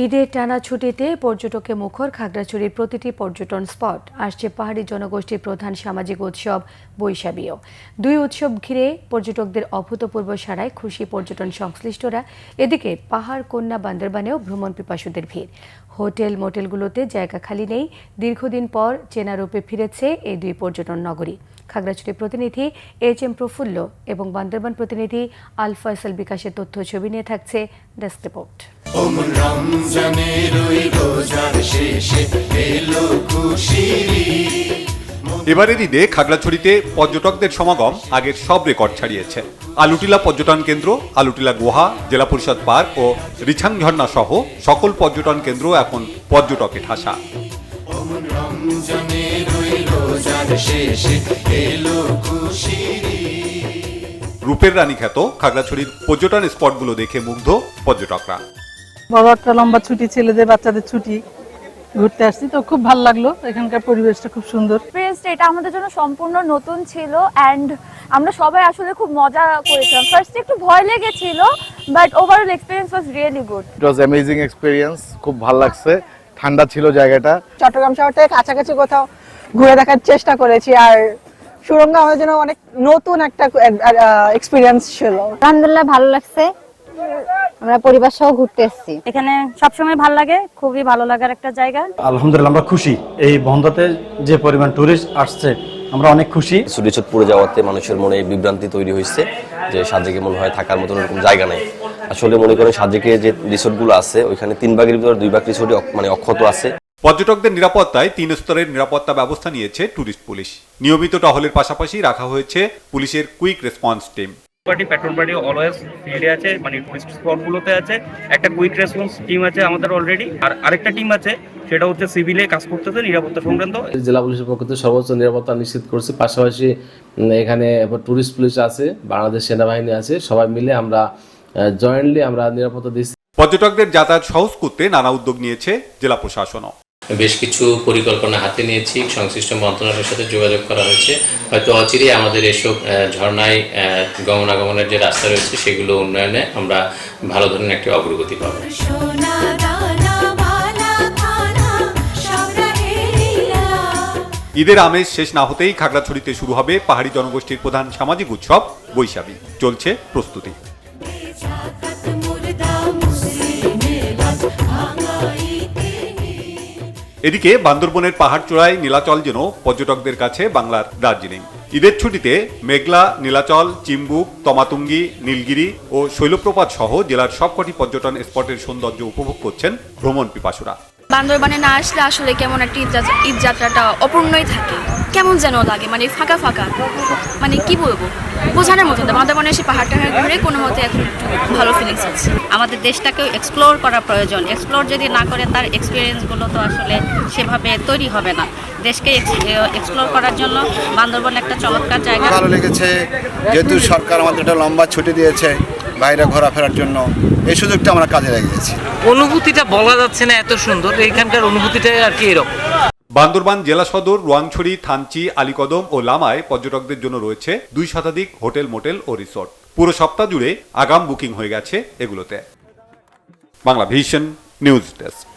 ঈদের টানা ছুটিতে পর্যটকে মুখর খাগড়াছড়ির প্রতিটি পর্যটন স্পট আসছে পাহাড়ি জনগোষ্ঠীর প্রধান সামাজিক উৎসব বৈশাখীও। দুই উৎসব ঘিরে পর্যটকদের অভূতপূর্ব সাড়ায় খুশি পর্যটন সংশ্লিষ্টরা। এদিকে পাহাড় কন্যা বান্দরবানেও ভ্রমণ পিপাসুদের ভিড়। হোটেল মোটেলগুলোতে জায়গা খালি নেই। দীর্ঘদিন পর চেনা রূপে ফিরেছে এই দুই পর্যটন নগরী। খাগড়াছড়ি প্রতিনিধি এইচ.এম. প্রফুল্ল এবং বান্দরবান প্রতিনিধি আল ফয়সাল বিকাশের তথ্য ছবি নিয়ে থাকছে ডেস্ক রিপোর্ট। এবারের ঈদে খাগড়াছড়িতে পর্যটকদের সমাগম আগের সব রেকর্ড ছাড়িয়েছে। আলুটিলা পর্যটন কেন্দ্র, আলুটিলা গুহা, জেলা পরিষদ পার্ক ও রিছাং ঝর্ণা সহ সকল পর্যটন কেন্দ্র এখন পর্যটকে ঠাসা। রূপের রানী খ্যাত খাগড়াছড়ির পর্যটন স্পটগুলো দেখে মুগ্ধ পর্যটকরা। বড় একটা লম্বা ছুটি, ছেলেদের বাচ্চাদের ছুটি, ঘুরতে আসছি তো খুব ভালো লাগলো। এখানকার পরিবেশটা খুব সুন্দর। এক্সপেরিয়েন্সটা এটা আমাদের জন্য সম্পূর্ণ নতুন ছিল এন্ড আমরা সবাই আসলে খুব মজা করেছিলাম। ফার্স্টে একটু ভয় লেগেছিল but overall experience was really good. It was amazing experience, খুব ভালো লাগছে, ঠান্ডা ছিল জায়গাটা। চট্টগ্রাম শহর থেকে কাছাকাছি কোথাও ঘুরে দেখার চেষ্টা করেছি আর সুরঙ্গ আমাদের জন্য অনেক নতুন একটা এক্সপেরিয়েন্স ছিল। আলহামদুলিল্লাহ ভালো লাগছে, আমরা পরিবার সহ ঘুরতে এসেছি। এখানে সবসময় ভালো লাগে, খুবই ভালো লাগার একটা জায়গা। আলহামদুলিল্লাহ আমরা খুশি, এই বন্ধতে যে পরিমাণ টুরিস্ট আসছে আমরা অনেক খুশি। ছুটি পড়ে যাওয়াতে মানুষের মনে বিভ্রান্তি তৈরি হয়েছে যে সাজেকে মনে হয় থাকার মতন এরকম জায়গা নেই। আসলে মনে করেন সাজেকে যে রিসোর্টগুলো আছে ওইখানে 3 ভাগের ভিতরে 2 ভাগ রিসোর্ট মানে অক্ষত আছে। পর্যটকদের নিরাপত্তায় 3 স্তরের নিরাপত্তা ব্যবস্থা নিয়েছে ট্যুরিস্ট পুলিশ। নিয়মিত টহলের পাশাপাশি রাখা হয়েছে পুলিশের quick response team. Petrol party always ফিল্ডে আছে, মানে টুরিস্ট স্পটগুলোতে আছে। একটা কুইক রেসপন্স টিম আছে আমাদের অলরেডি, আর আরেকটা টিম আছে সেটা হচ্ছে সিভিলে কাজ করতেছে নিরাপত্তা সংক্রান্ত। জেলা পুলিশের পক্ষ থেকে সর্বোচ্চ নিরাপত্তা নিশ্চিত করছে। পাশাপাশি এখানে টুরিস্ট পুলিশ আছে, বাংলাদেশ সেনাবাহিনী আছে, সবাই মিলে আমরা জয়েন্টলি আমরা নিরাপত্তা দিচ্ছি। পর্যটকদের যাতায়াত সহজ করতে নানা উদ্যোগ নিয়েছে জেলা প্রশাসনও। বেশ কিছু পরিকল্পনা হাতে নিয়েছি, সংশ্লিষ্ট মন্ত্রণালয়ের সাথে যোগাযোগ করা হয়েছে। হয়তো অচিরেই আমাদের এসব ঝর্ণায় গমনাগমনের যে রাস্তা রয়েছে সেগুলো উন্নয়নে আমরা ভালো ধরনের একটি অগ্রগতি পাব। ঈদের আমেজ শেষ না হতেই খাগড়াছড়িতে শুরু হবে পাহাড়ি জনগোষ্ঠীর প্রধান সামাজিক উৎসব বৈশাখী। চলছে প্রস্তুতি। এদিকে বান্দরবনের পাহাড়চূড়ায় নীলাচল যেন পর্যটকদের কাছে বাংলার দার্জিলিং। ঈদের ছুটিতে মেঘলা, নীলাচল, চিম্বুক, তমাতুঙ্গি, নীলগিরি ও শৈলপ্রপাত সহ জেলার সবকটি পর্যটন স্পটের সৌন্দর্য উপভোগ করছেন ভ্রমণ পিপাসুরা। বান্দরবানে না আসলে আসলে কেমন একটা ঈদ যাত্রাটা অপূর্ণই থাকে, কেমন যেন লাগে, মানে ফাঁকা ফাঁকা, মানে কি বলবো বোঝানোর মতো না। বান্দরবানে এসে পাহাড়টা ঘুরে কোনো মতে এখন ভালো ফিলিংস আছে। আমাদের দেশটাকেও এক্সপ্লোর করা প্রয়োজন। এক্সপ্লোর যদি না করে তার এক্সপিরিয়েন্সগুলো তো আসলে সেভাবে তৈরি হবে না। দেশকে এক্সপ্লোর করার জন্য বান্দরবান একটা চমৎকার জায়গা। ভালো লেগেছে যেহেতু সরকার আমাদের একটা লম্বা ছুটি দিয়েছে বাইরে ঘোরাফেরার জন্য, এই সুযোগটা আমরা কাজে লাগিয়েছি। অনুভূতিটা বলা যাচ্ছে না, এত সুন্দর এখানকার অনুভূতিটাই আর কি এরকম। বান্দরবান জেলা সদর, রোয়াংছড়ি, থানচি, আলীকদম ও লামায় পর্যটকদের জন্য রয়েছে 2 শতাধিক হোটেল, মোটেল ও রিসোর্ট। পুরো সপ্তাহ জুড়ে আগাম বুকিং হয়ে গেছে এগুলোতে। Bangla vision news desk.